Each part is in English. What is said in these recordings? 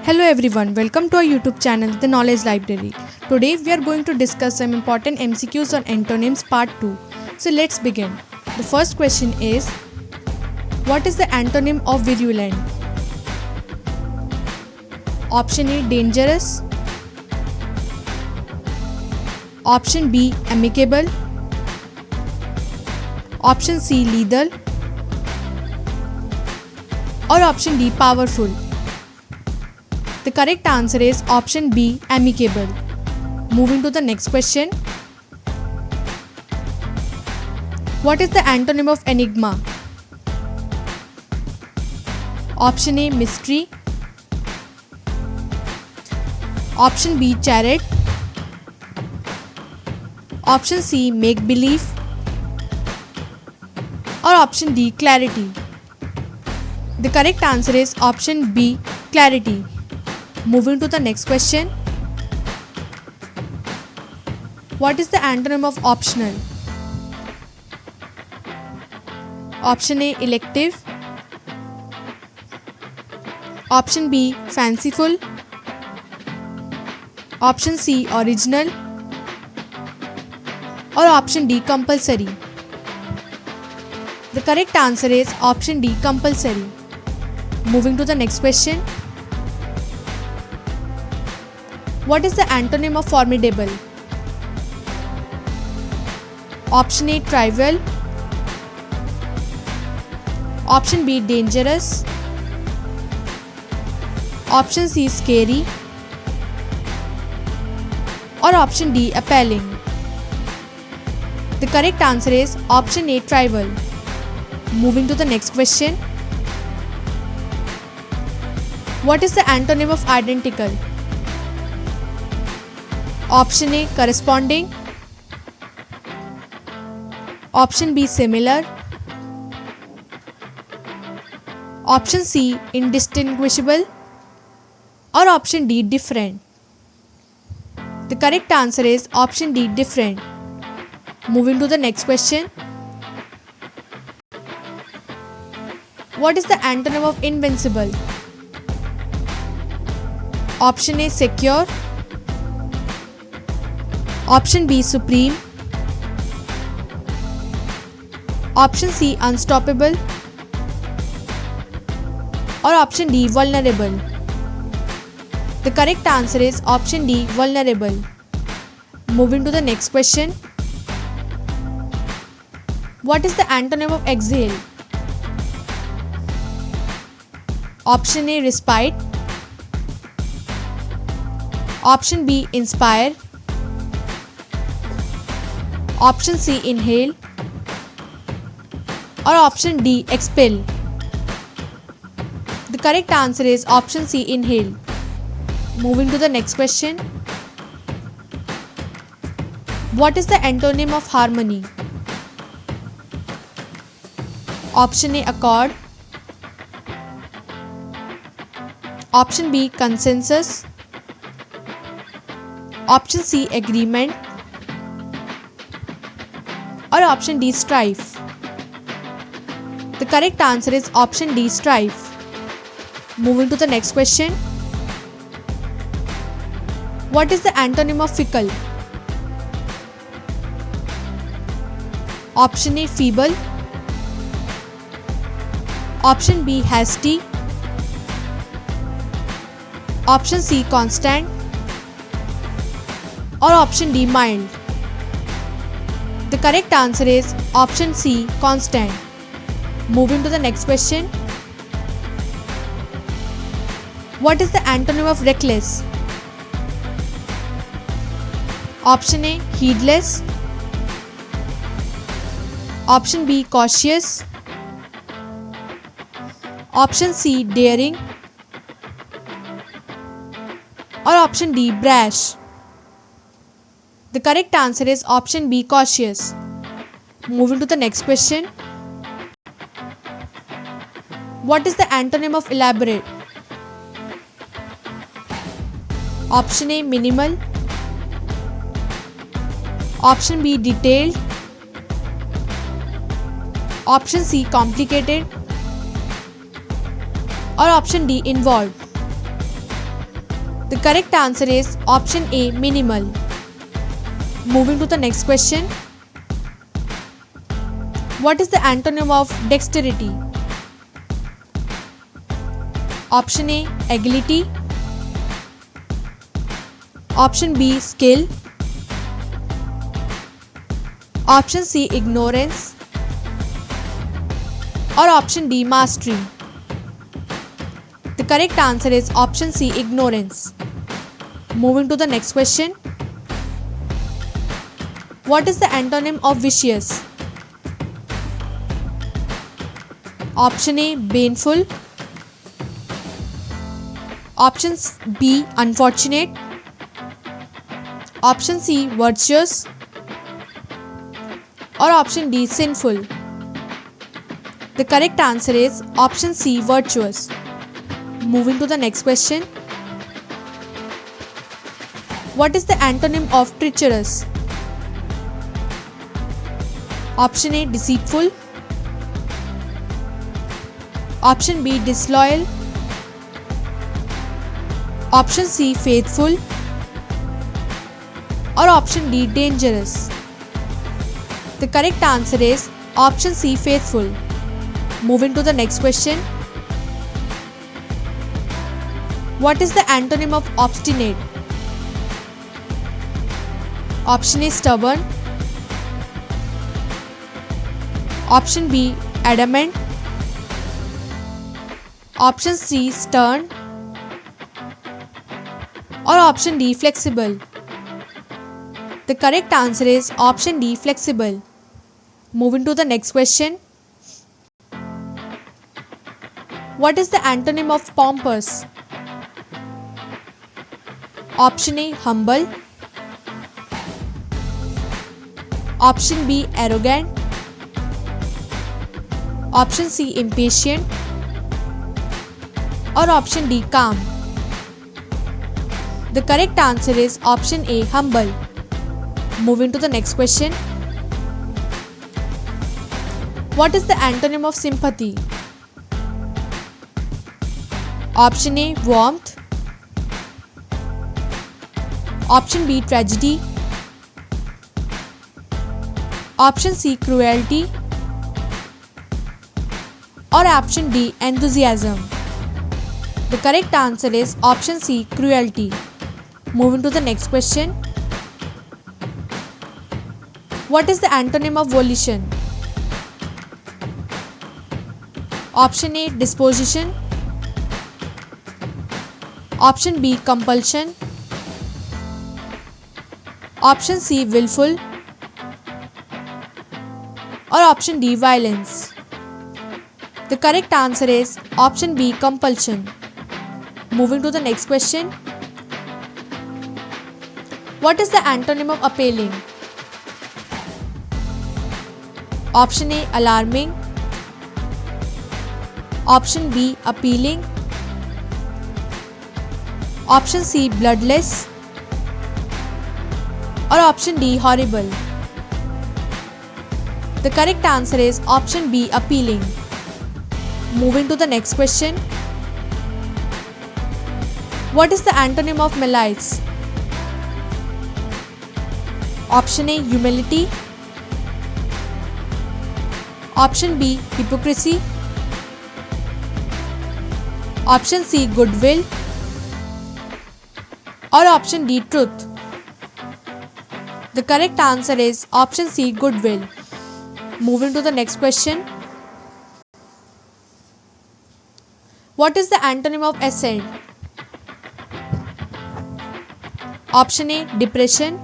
Hello everyone, welcome to our YouTube channel The Knowledge Library. Today we are going to discuss some important MCQs on antonyms part 2. So let's begin. The first question is, what is the antonym of virulent? Option A, dangerous. Option B, amicable. Option C, lethal. Or option D, powerful. The correct answer is option B, amicable. Moving to the next question. What is the antonym of enigma? Option A, mystery. Option B, charade. Option C, make-believe. Or option D, clarity. The correct answer is option B, clarity. Moving to the next question. What is the antonym of optional? Option A, elective. Option B, fanciful. Option C, original. Or option D, compulsory. The correct answer is option D, compulsory. Moving to the next question. What is the antonym of formidable? Option A, trivial. Option B, dangerous. Option C, scary. Or option D, appalling. The correct answer is option A, trivial. Moving to the next question. What is the antonym of identical? Option A, corresponding. Option B, similar. Option C, indistinguishable. Or option D, different. The correct answer is option D, different. Moving to the next question. What is the antonym of invincible? Option A, secure. Option B, supreme. Option C, unstoppable. Or option D, vulnerable. The correct answer is option D, vulnerable. Moving to the next question. What is the antonym of exhale? Option A, respite. Option B, inspire. Option C, inhale. Or option D, expel. The correct answer is option C, inhale. Moving to the next question. What is the antonym of harmony? Option A, accord. Option B, consensus. Option C, agreement. Or option D, strife. The correct answer is option D, strife. Moving to the next question. What is the antonym of fickle? Option A, feeble. Option B, hasty. Option C, constant. Or option D, mild. The correct answer is option C, constant. Moving to the next question. What is the antonym of reckless? Option A, heedless. Option B, cautious. Option C, daring. Or option D, brash. The correct answer is option B, cautious. Moving to the next question. What is the antonym of elaborate? Option A, minimal. Option B, detailed. Option C, complicated. Or option D, involved. The correct answer is option A, minimal. Moving to the next question. What is the antonym of dexterity? Option A, agility. Option B, skill. Option C, ignorance. Or option D, mastery. The correct answer is option C, ignorance. Moving to the next question. What is the antonym of vicious? Option A, baneful. Option B, unfortunate. Option C, virtuous. Or option D, sinful. The correct answer is option C, virtuous. Moving to the next question. What is the antonym of treacherous? Option A, deceitful. Option B, disloyal. Option C, faithful. Or option D, dangerous. The correct answer is option C, faithful. Moving to the next question. What is the antonym of obstinate? Option A, stubborn. Option B, adamant. Option C, stern. Or option D, flexible. The correct answer is option D, flexible. Moving to the next question. What is the antonym of pompous? Option A, humble. Option B, arrogant. Option C, impatient. Or option D, calm. The correct answer is option A, humble. Moving to the next question. What is the antonym of sympathy? Option A, warmth. Option B, tragedy. Option C, cruelty. Or option D, enthusiasm. The correct answer is option C, cruelty. Moving to the next question. What is the antonym of volition? Option A, disposition. Option B, compulsion. Option C, willful. Or option D, violence. The correct answer is option B, compulsion. Moving to the next question. What is the antonym of appalling? Option A, alarming. Option B, appealing. Option C, bloodless. Or option D, horrible. The correct answer is option B, appealing. Moving to the next question. What is the antonym of malice? Option A, humility. Option B, hypocrisy. Option C, goodwill. Or option D, truth. The correct answer is option C, goodwill. Moving to the next question. What is the antonym of ascend? Option A, depression.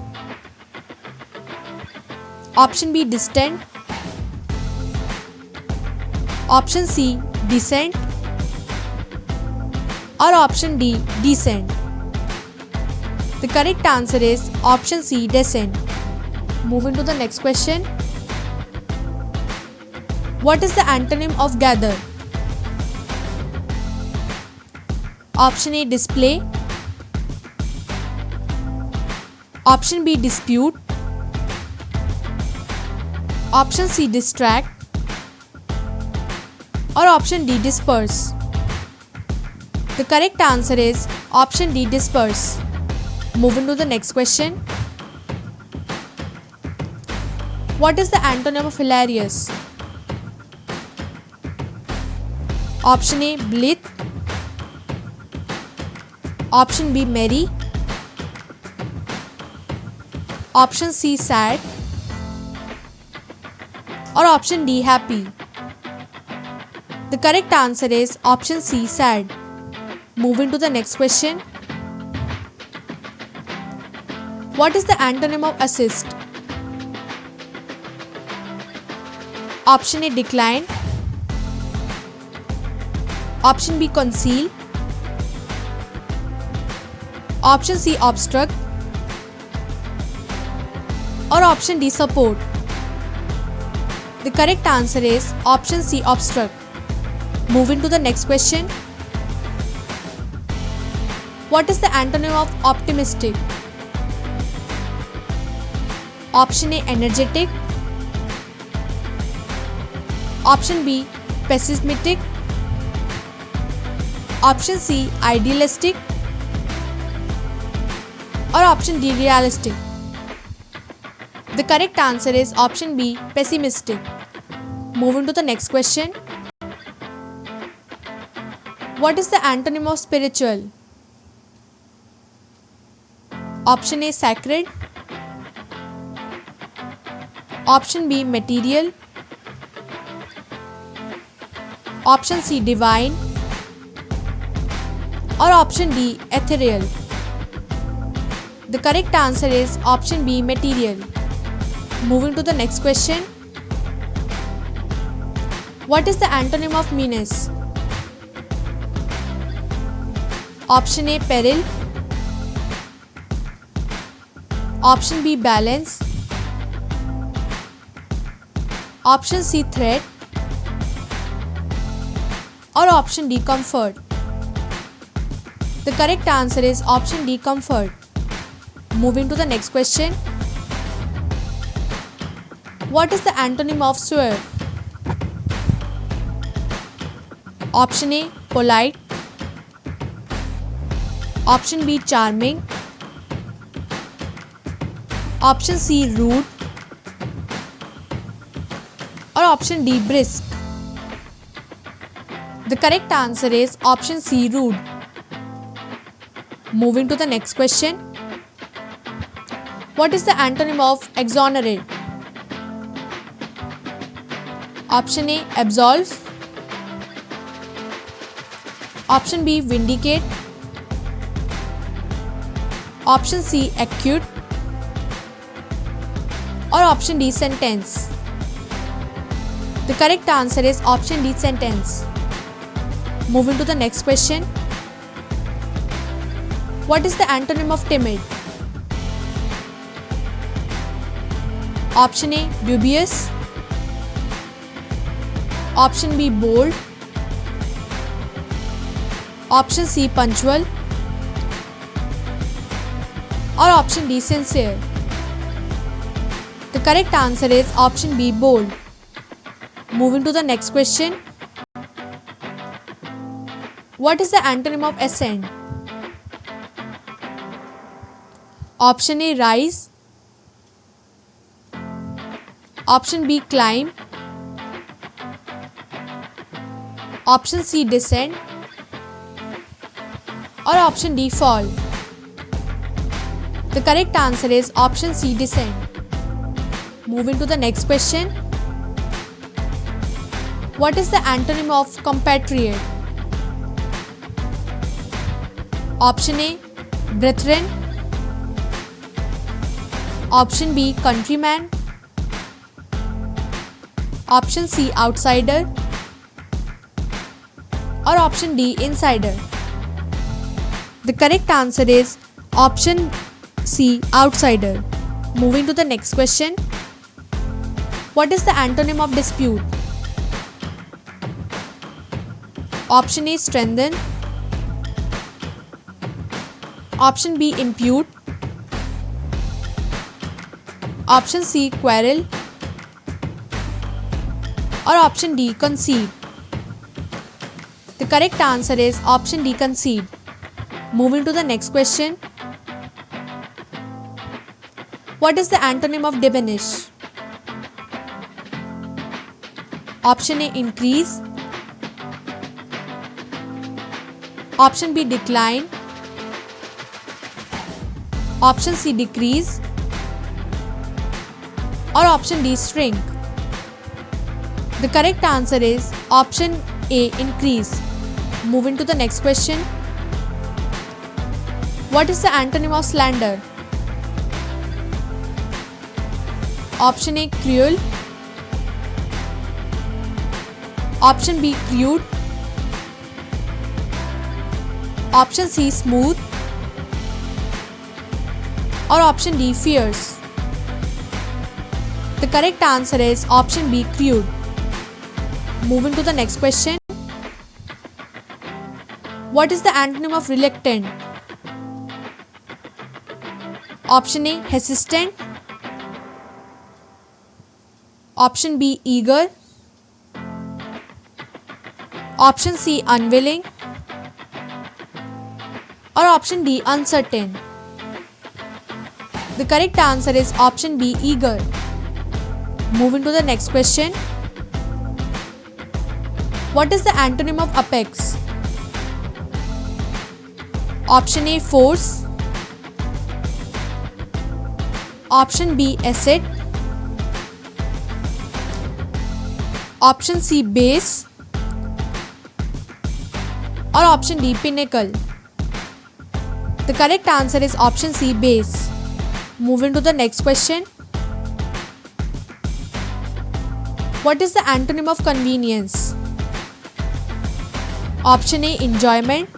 Option B, distant. Option C, descent. Or option D, descent. The correct answer is option C, descent. Moving to the next question. What is the antonym of gather? Option A, display. Option B, dispute. Option C, distract. Or option D, disperse. The correct answer is option D, disperse. Moving to the next question. What is the antonym of hilarious? Option A, blithe. Option B, merry. Option C, sad. Or option D, happy. The correct answer is option C, sad. Moving to the next question. What is the antonym of assist? Option A, decline. Option B, conceal. Option C, obstruct. Or option D, support. The correct answer is option C, obstruct. Moving to the next question. What is the antonym of optimistic? Option A, energetic. Option B, pessimistic. Option C, idealistic. Or option D, realistic. The correct answer is option B, pessimistic. Moving to the next question. What is the antonym of spiritual? Option A, sacred. Option B, material. Option C, divine. Or option D, ethereal. The correct answer is option B, material. Moving to the next question. What is the antonym of meanness? Option A, peril. Option B, balance. Option C, threat. Or option D, comfort. The correct answer is option D, comfort. Moving to the next question. What is the antonym of swerve? Option A, polite. Option B, charming. Option C, rude. Or option D, brisk. The correct answer is option C, rude. Moving to the next question. What is the antonym of exonerate? Option A, absolve. Option B, vindicate. Option C, acquit. Or option D, sentence. The correct answer is option D, sentence. Moving to the next question. What is the antonym of timid? Option A, dubious. Option B, bold. Option C, punctual. Or option D, sincere. The correct answer is option B, bold. Moving to the next question. What is the antonym of ascend? Option A, rise. Option B, climb. Option C, descend. Or option D, fall. The correct answer is option C, descend. Moving to the next question. What is the antonym of compatriot? Option A, brethren. Option B, countryman. Option C, outsider. Or option D, insider. The correct answer is option C, outsider. Moving to the next question. What is the antonym of dispute? Option A, strengthen. Option B, impute. Option C, quarrel. Or option D, concede. The correct answer is option D, concede. Moving to the next question. What is the antonym of diminish? Option A, increase. Option B, decline. Option C, decrease. Or option D, shrink. The correct answer is option A, increase. Moving to the next question. What is the antonym of slander? Option A, cruel. Option B, crude. Option C, smooth. Or option D, fierce. The correct answer is option B, crude. Moving to the next question. What is the antonym of reluctant? Option A, hesitant. Option B, eager. Option C, unwilling. Or option D, uncertain. The correct answer is option B, eager. Moving to the next question. What is the antonym of apex? Option A, force. Option B, asset. Option C, base. Or option D, pinnacle. The correct answer is option C, base. Moving to the next question. What is the antonym of convenience? Option A, enjoyment.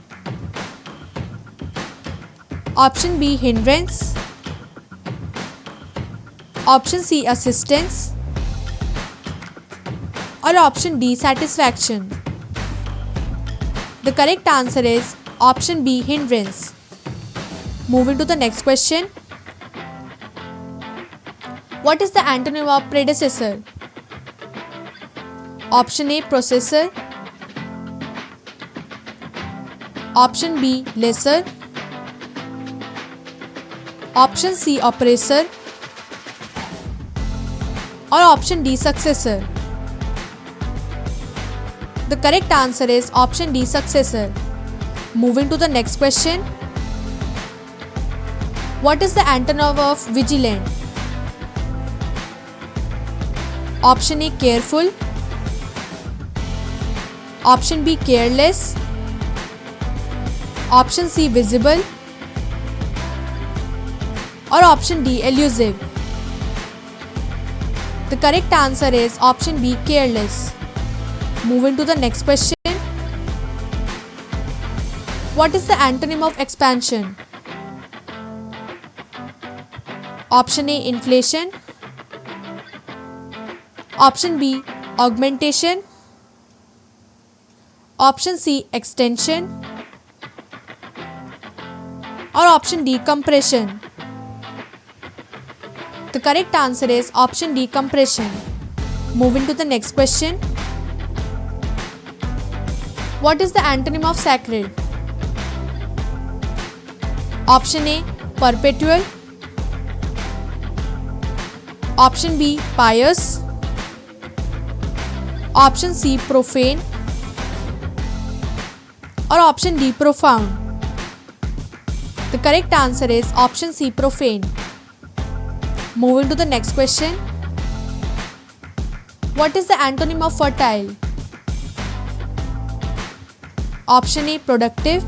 Option B, hindrance. Option C, assistance. Or option D, satisfaction. The correct answer is option B, hindrance. Moving to the next question. What is the antonym of predecessor? Option A, processor. Option B, lesser. Option C, oppressor. Or option D, successor. The correct answer is option D, successor. Moving to the next question. What is the antonym of vigilant? Option A, careful. Option B, careless. Option C, visible. Or option D, elusive. The correct answer is option B, careless. Moving to the next question. What is the antonym of expansion? Option A, inflation. Option B, augmentation. Option C, extension. Or option D, compression. The correct answer is option D, compression. Moving to the next question. What is the antonym of sacred? Option A, perpetual. Option B, pious. Option C, profane. Or option D, profound. The correct answer is option C, profane. Moving to the next question. What is the antonym of fertile? Option A, productive.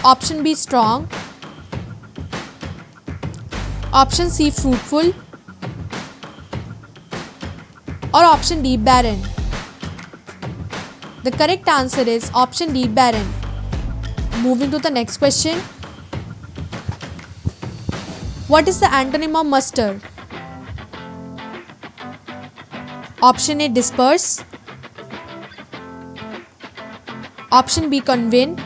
Option B, strong. Option C, fruitful. Or option D, barren. The correct answer is option D, barren. Moving to the next question. What is the antonym of muster? Option A, disperse. Option B, convene.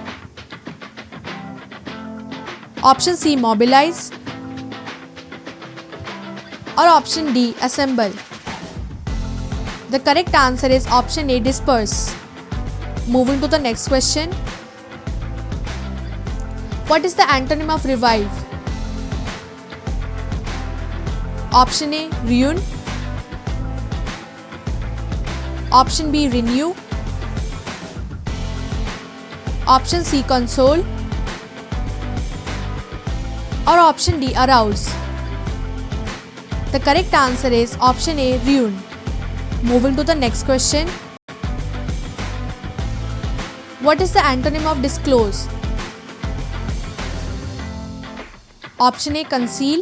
Option C, mobilize. Or option D, assemble. The correct answer is option A, disperse. Moving to the next question. What is the antonym of revive? Option A, ruin. Option B, renew. Option C, console. Or option D, arouse. The correct answer is option A, ruin. Moving to the next question. What is the antonym of disclose? Option A, conceal.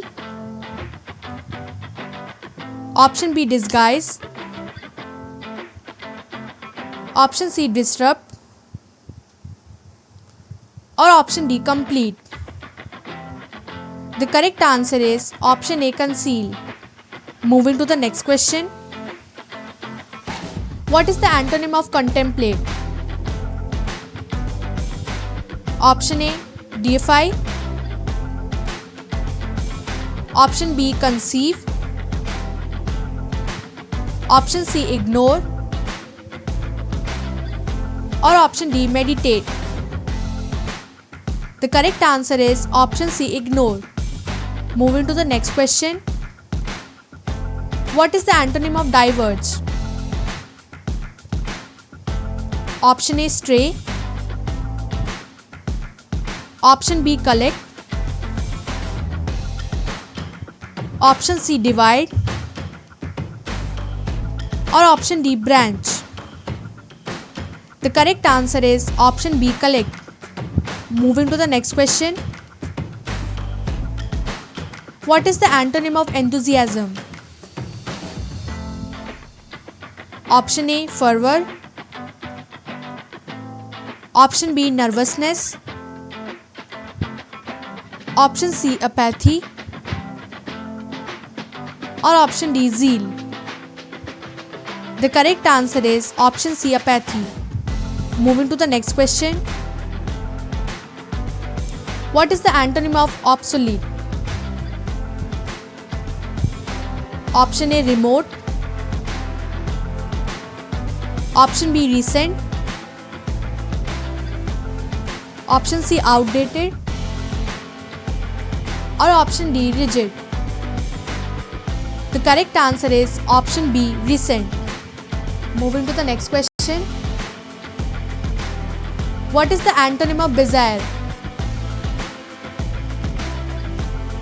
Option B, disguise. Option C, disrupt. Or option D, complete. The correct answer is option A, conceal. Moving to the next question. What is the antonym of contemplate? Option A, deify. Option B, conceive. Option C, ignore. Or option D, meditate. The correct answer is option C, ignore. Moving to the next question. What is the antonym of diverge? Option A, stray. Option B, collect. Option C, divide. Or option D, branch. The correct answer is option B, collect. Moving to the next question. What is the antonym of enthusiasm? Option A, fervor. Option B, nervousness. Option C, apathy. Or option D, zeal. The correct answer is option C, apathy. Moving to the next question. What is the antonym of obsolete? Option A, remote. Option B, recent. Option C, outdated. Or option D, rigid. The correct answer is option B, recent. Moving to the next question. What is the antonym of bizarre?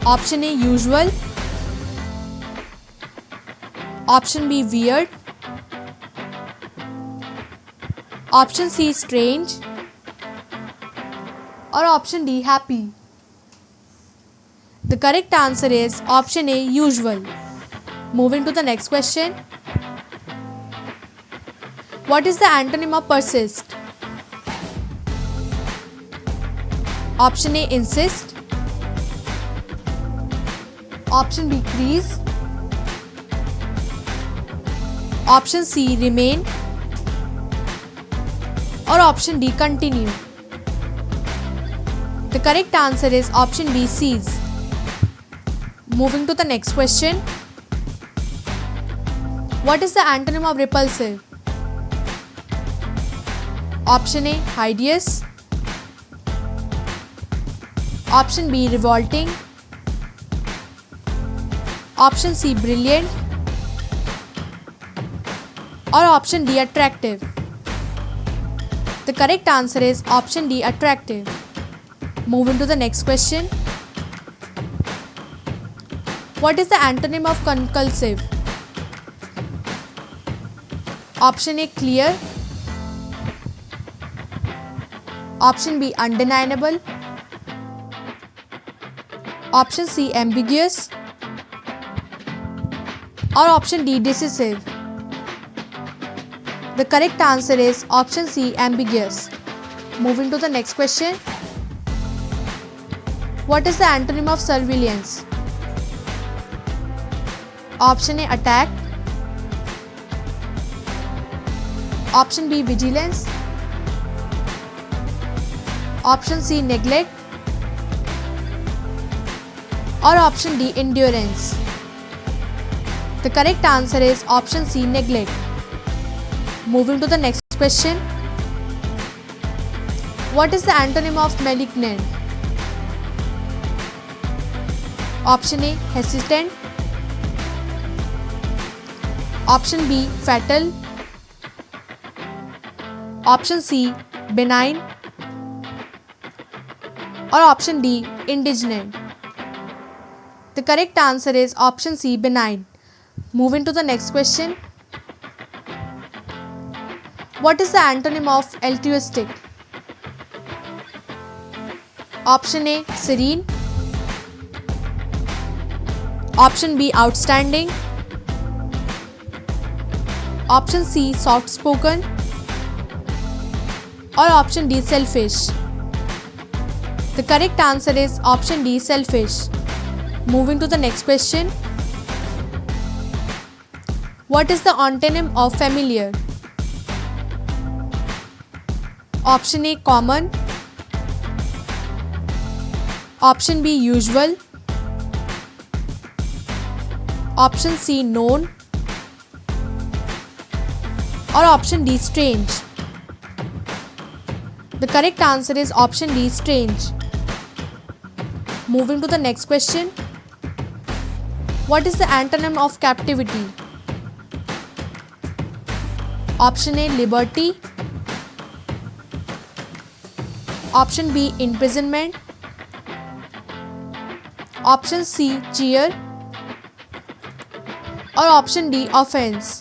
Option A, usual. Option B, weird. Option C, strange. Or option D, happy. The correct answer is option A, usual. Moving to the next question. What is the antonym of persist? Option A, insist. Option B, crease. Option C, remain. Or option D, continue. The correct answer is option B, cease. Moving to the next question. What is the antonym of repulsive? Option A, hideous. Option B, revolting. Option C, brilliant. Or option D, attractive. The correct answer is option D, attractive. Moving to the next question. What is the antonym of conclusive? Option A, clear. Option B, undeniable. Option C, ambiguous. Or option D, decisive. The correct answer is option C, ambiguous. Moving to the next question. What is the antonym of surveillance? Option A, attack. Option B, vigilance. Option C, neglect. Or option D, endurance. The correct answer is option C, neglect. Moving to the next question. What is the antonym of malignant? Option A, hesitant. Option B, fatal. Option C, benign. Or option D, indignant. The correct answer is option C, benign. Moving to the next question. What is the antonym of altruistic? Option A, serene. Option B, outstanding. Option C, soft spoken. Or option D, selfish. The correct answer is option D, selfish. Moving to the next question. What is the antonym of familiar? Option A, common. Option B, usual. Option C, known. Or option D, strange. The correct answer is option D, strange. Moving to the next question. What is the antonym of captivity? Option A, liberty. Option B, imprisonment. Option C, cheer. Or option D, offense.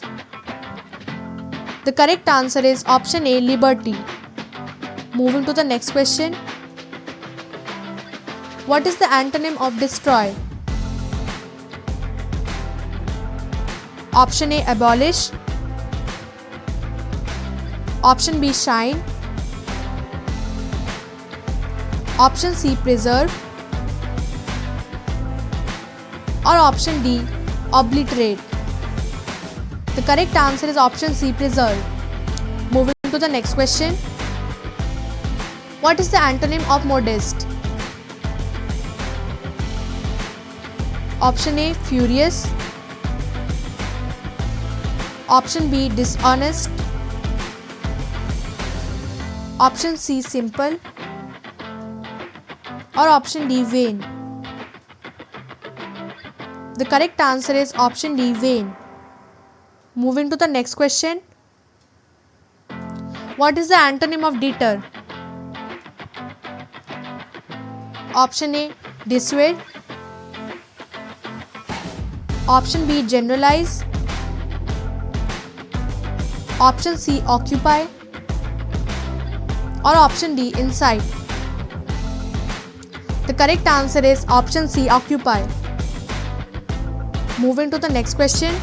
The correct answer is option A, liberty. Moving to the next question. What is the antonym of destroy? Option A, abolish. Option B, shine. Option C, preserve. Or option D, obliterate. The correct answer is option C, preserve. Moving to the next question. What is the antonym of modest? Option A, furious. Option B, dishonest. Option C, simple. Or option D, vain. The correct answer is option D, vain. Moving to the next question. What is the antonym of deter? Option A, dissuade. Option B, generalize. Option C, occupy. Or option D, incite. The correct answer is option C, occupy. Moving to the next question.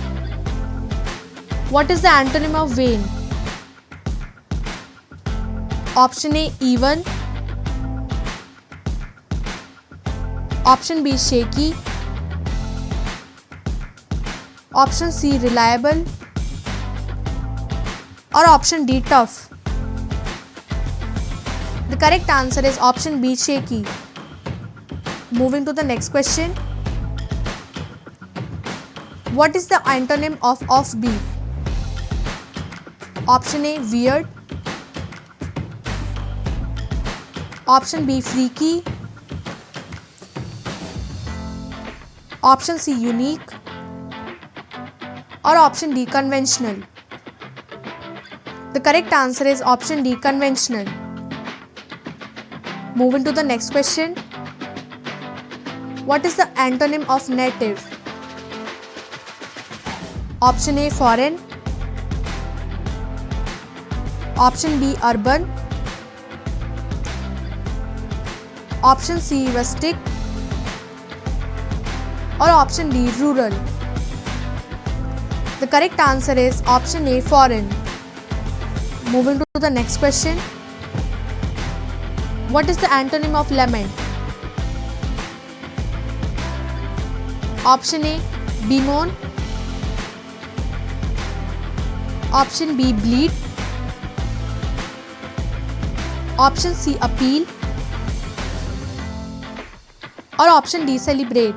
What is the antonym of vain? Option A, even. Option B, shaky. Option C, reliable. Or option D, tough. The correct answer is option B, shaky. Moving to the next question. What is the antonym of offbeat? Option A, weird. Option B, freaky. Option C, unique. Or option D, conventional. The correct answer is option D, conventional. Moving to the next question. What is the antonym of native? Option A, foreign. Option B, urban. Option C, rustic. Or option D, rural. The correct answer is option A, foreign. Moving to the next question. What is the antonym of lament? Option A, bemoan. Option B, bleed. Option C, appeal. Or option D, celebrate.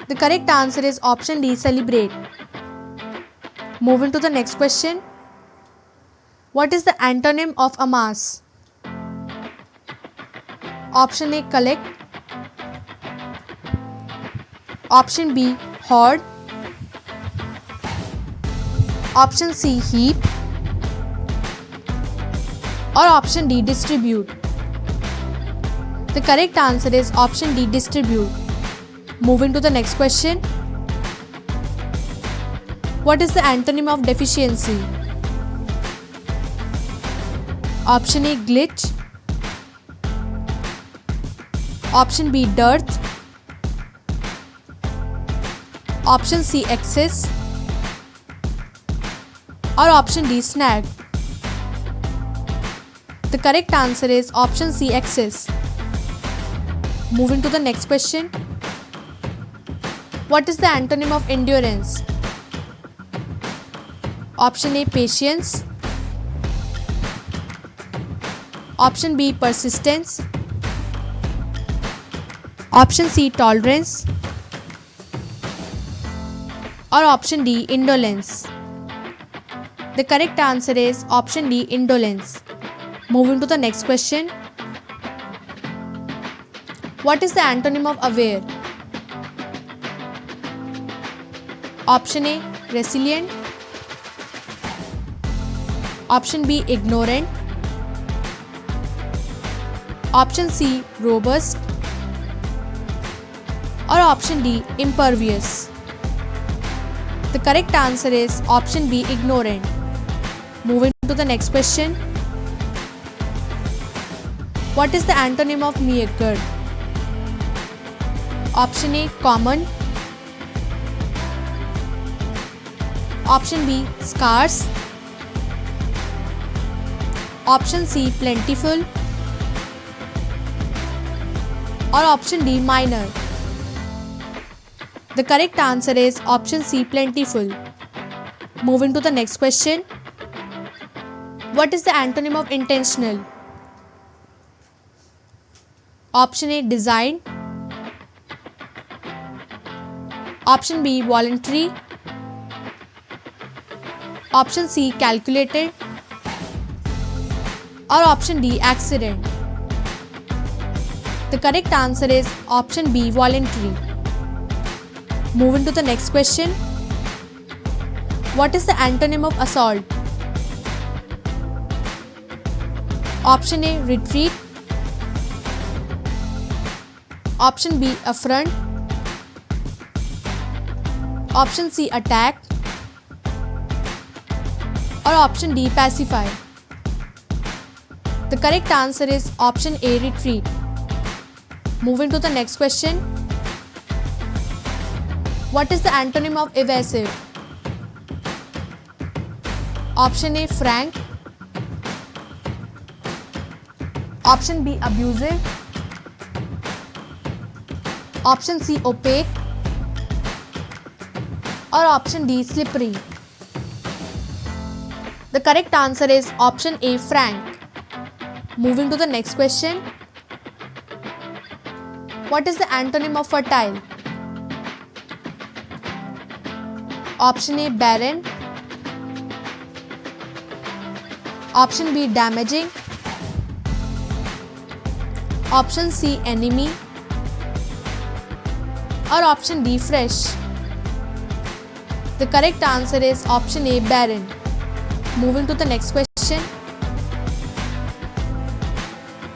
The correct answer is option D, celebrate. Moving to the next question. What is the antonym of amass? Option A, collect. Option B, hoard. Option C, heap. Or option D, distribute. The correct answer is option D, distribute. Moving to the next question. What is the antonym of deficiency? Option A, glitch. Option B, dearth. Option C, excess. Or option D, snag. The correct answer is option C, excess. Moving to the next question. What is the antonym of endurance? Option A, patience. Option B, persistence. Option C, tolerance. Or option D, indolence. The correct answer is option D, indolence. Moving to the next question. What is the antonym of aware? Option A, resilient. Option B, ignorant. Option C, robust. Or option D, impervious. The correct answer is option B, ignorant. Moving to the next question. What is the antonym of meagre? Option A, common. Option B, scarce. Option C, plentiful. Or option D, minor. The correct answer is option C, plentiful. Moving to the next question. What is the antonym of intentional? Option A, design. Option B, voluntary. Option C, calculated. Or option D, accident. The correct answer is option B, voluntary. Moving to the next question. What is the antonym of assault? Option A, retreat. Option B, affront. Option C, attack. Or option D, pacify. The correct answer is option A, retreat. Moving to the next question. What is the antonym of evasive? Option A, frank. Option B, abusive. Option C, opaque. Or option D, slippery. The correct answer is option A, frank. Moving to the next question. What is the antonym of fertile? Option A, barren. Option B, damaging. Option C, enemy. Or option D, fresh. The correct answer is option A, barren. Moving to the next question.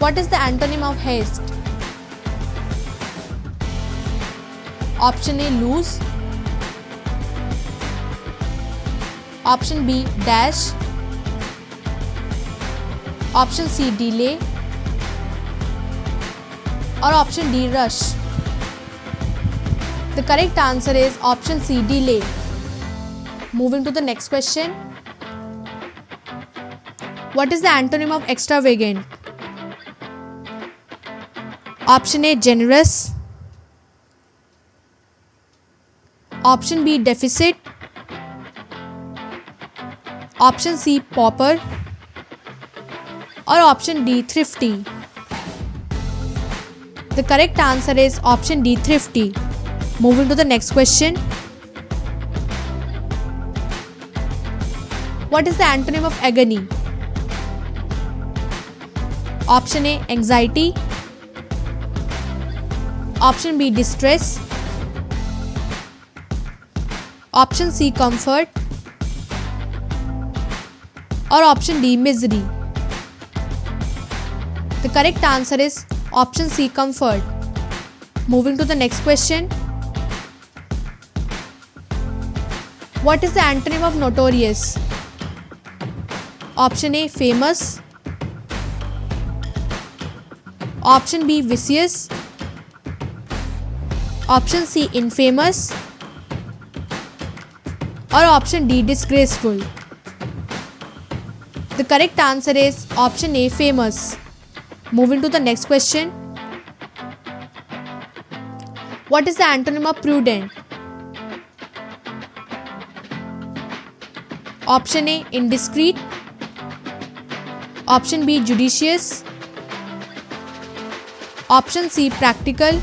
What is the antonym of haste? Option A, loose. Option B, dash. Option C, delay. Or option D, rush. The correct answer is option C, delay. Moving to the next question. What is the antonym of extravagant? Option A, generous. Option B, deficit. Option C, pauper. Or option D, thrifty. The correct answer is option D, thrifty. Moving to the next question. What is the antonym of agony? Option A, anxiety. Option B, distress. Option C, comfort. Or option D, misery. The correct answer is option C, comfort. Moving to the next question. What is the antonym of notorious? Option A, famous. Option B, vicious. Option C, infamous. Or option D, disgraceful. The correct answer is option A, famous. Moving to the next question. What is the antonym of prudent? Option A, indiscreet. Option B, judicious. Option C, practical.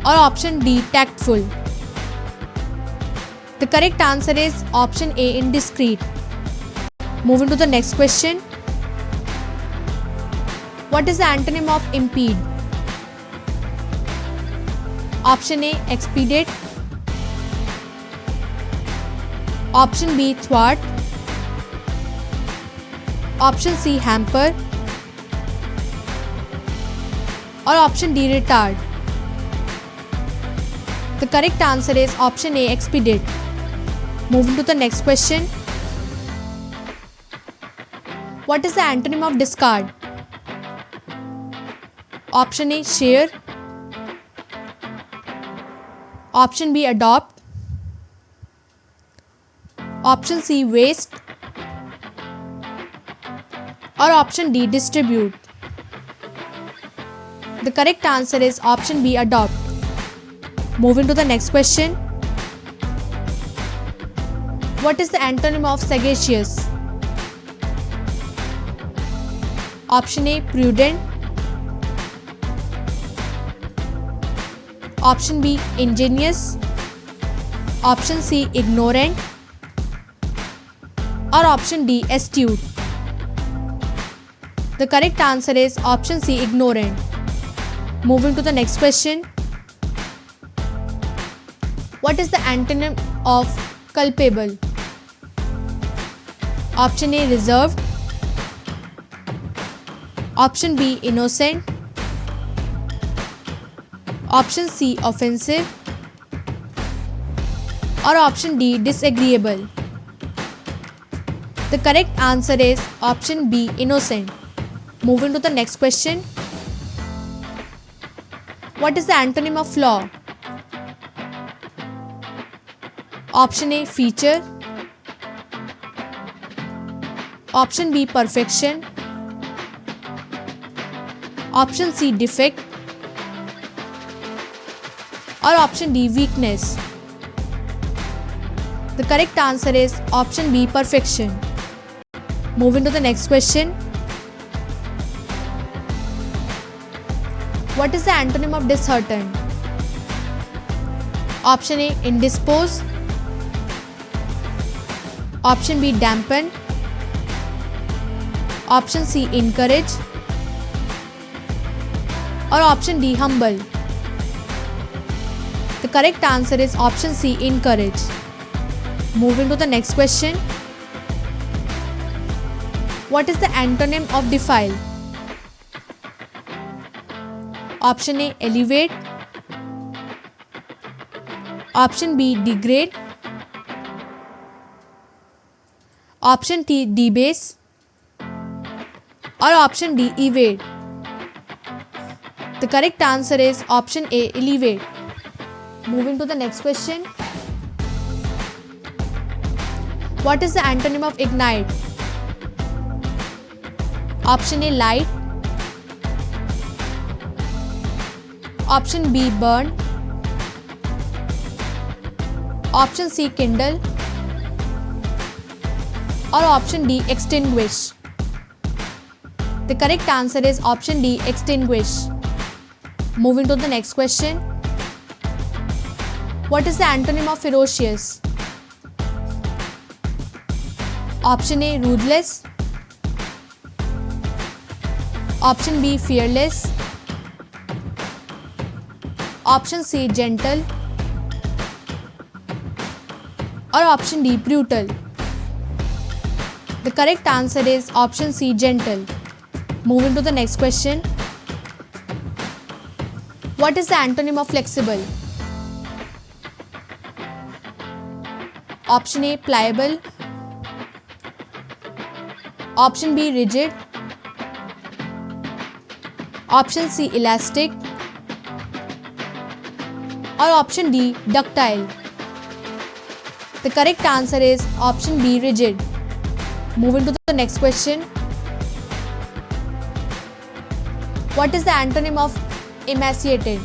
Or option D, tactful. The correct answer is option A, indiscreet. Moving to the next question. What is the antonym of impede? Option A, expedite. Option B, thwart. Option C, hamper. Or option D, retard. The correct answer is option A, expedite. Moving to the next question. What is the antonym of discard? Option A, share. Option B, adopt. Option C, waste. Or option D, distribute. The correct answer is option B, adopt. Moving to the next question. What is the antonym of sagacious? Option A, prudent. Option B, ingenious. Option C, ignorant. Or option D, astute. The correct answer is option C, ignorant. Moving to the next question. What is the antonym of culpable? Option A, reserved. Option B, innocent. Option C, offensive. Or option D, disagreeable. The correct answer is option B, innocent. Moving to the next question. What is the antonym of flaw? Option A, feature. Option B, perfection. Option C, defect. Or option D, weakness. The correct answer is option B, perfection. Moving to the next question. What is the antonym of disheartened? Option A, indisposed. Option B, dampened. Option C, encourage. Or option D, humble. The correct answer is option C, encourage. Moving to the next question. What is the antonym of defile? Option A, elevate. Option B, degrade. Option D, debase. Or option D, evade. The correct answer is option A, elevate. Moving to the next question. What is the antonym of ignite? Option A, light. Option B, burn. Option C, kindle. Or option D, extinguish. The correct answer is option D, extinguish. Moving to the next question. What is the antonym of ferocious? Option A, ruthless. Option B, fearless. Option C, gentle. Or option D, brutal. The correct answer is option C, gentle. Moving to the next question. What is the antonym of flexible? Option A, pliable. Option B, rigid. Option C, elastic. Or option D, ductile. The correct answer is option B, rigid. Moving to the next question. What is the antonym of emaciated?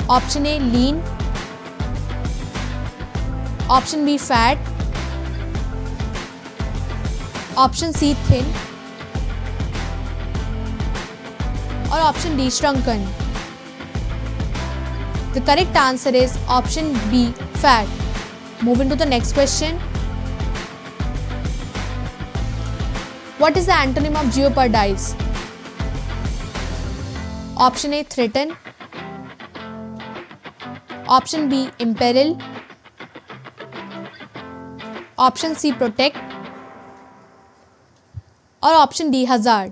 Option A, lean. Option B, fat. Option C, thin. Or option D, shrunken. The correct answer is option B, fat. Moving to the next question. What is the antonym of jeopardize? Option A, threaten. Option B, imperil. Option C, protect. Or option D, hazard.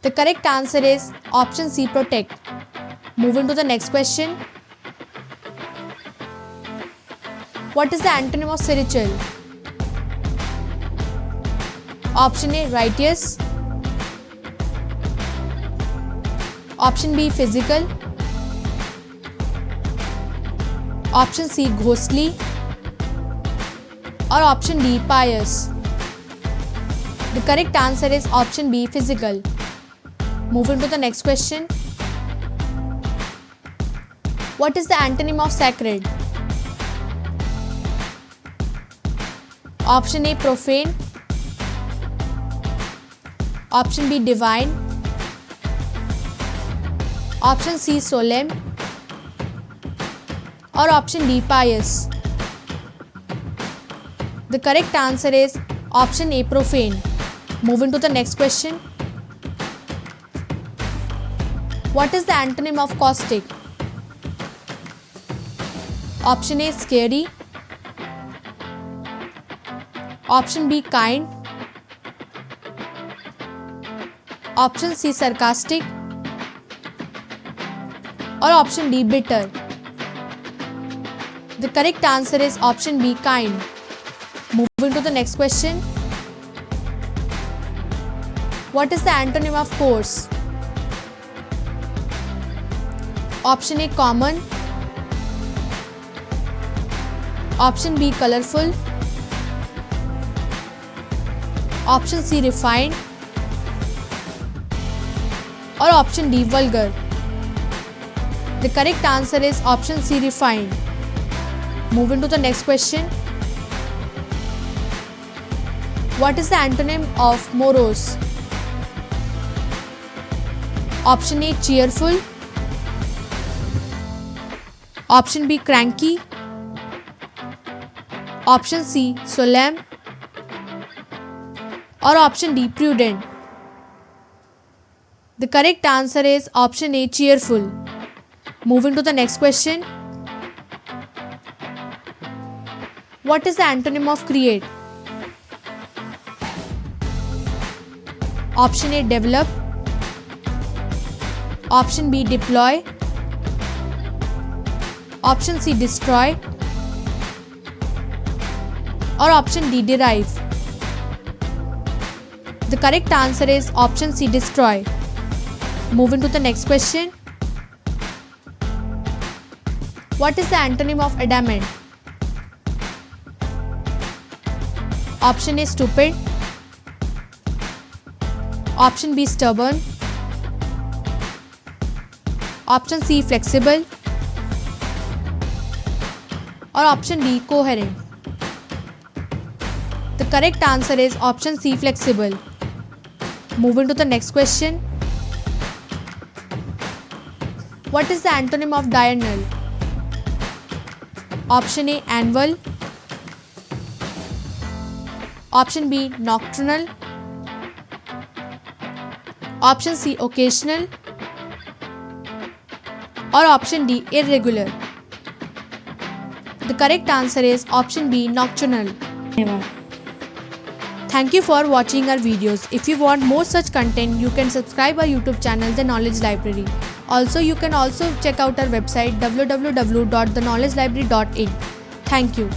The correct answer is option C, protect. Moving to the next question. What is the antonym of spiritual? Option A, righteous. Option B, physical. Option C, ghostly. Or option D, pious. The correct answer is option B, physical. Moving to the next question. What is the antonym of sacred? Option A, profane. Option B, divine. Option C, solemn. Or option D, pious. The correct answer is option A, profane. Moving to the next question. What is the antonym of caustic? Option A, scary. Option B, kind. Option C, sarcastic. Or option D, bitter. The correct answer is option B, kind. Moving to the next question. What is the antonym of coarse? Option A, common. Option B, colorful. Option C, refined. Or option D, vulgar. The correct answer is option C, refined. Moving to the next question. What is the antonym of morose? Option A, cheerful. Option B, cranky. Option C, solemn. Or option D, prudent. The correct answer is option A, cheerful. Moving to the next question. What is the antonym of create? Option A, develop. Option B, deploy. Option C, destroy. Or option D, derive. The correct answer is option C, destroy. Moving to the next question. What is the antonym of adamant? Option A, stupid. Option B, stubborn. Option C, flexible. Or option D, coherent. The correct answer is option C, flexible. Moving to the next question. What is the antonym of diurnal? Option A, annual. Option B, nocturnal. Option C, occasional. Or option D, irregular. The correct answer is option B, nocturnal. Thank you for watching our videos. If you want more such content, you can subscribe our YouTube channel, The Knowledge Library. Also, you can also check out our website www.theknowledgelibrary.in. Thank you.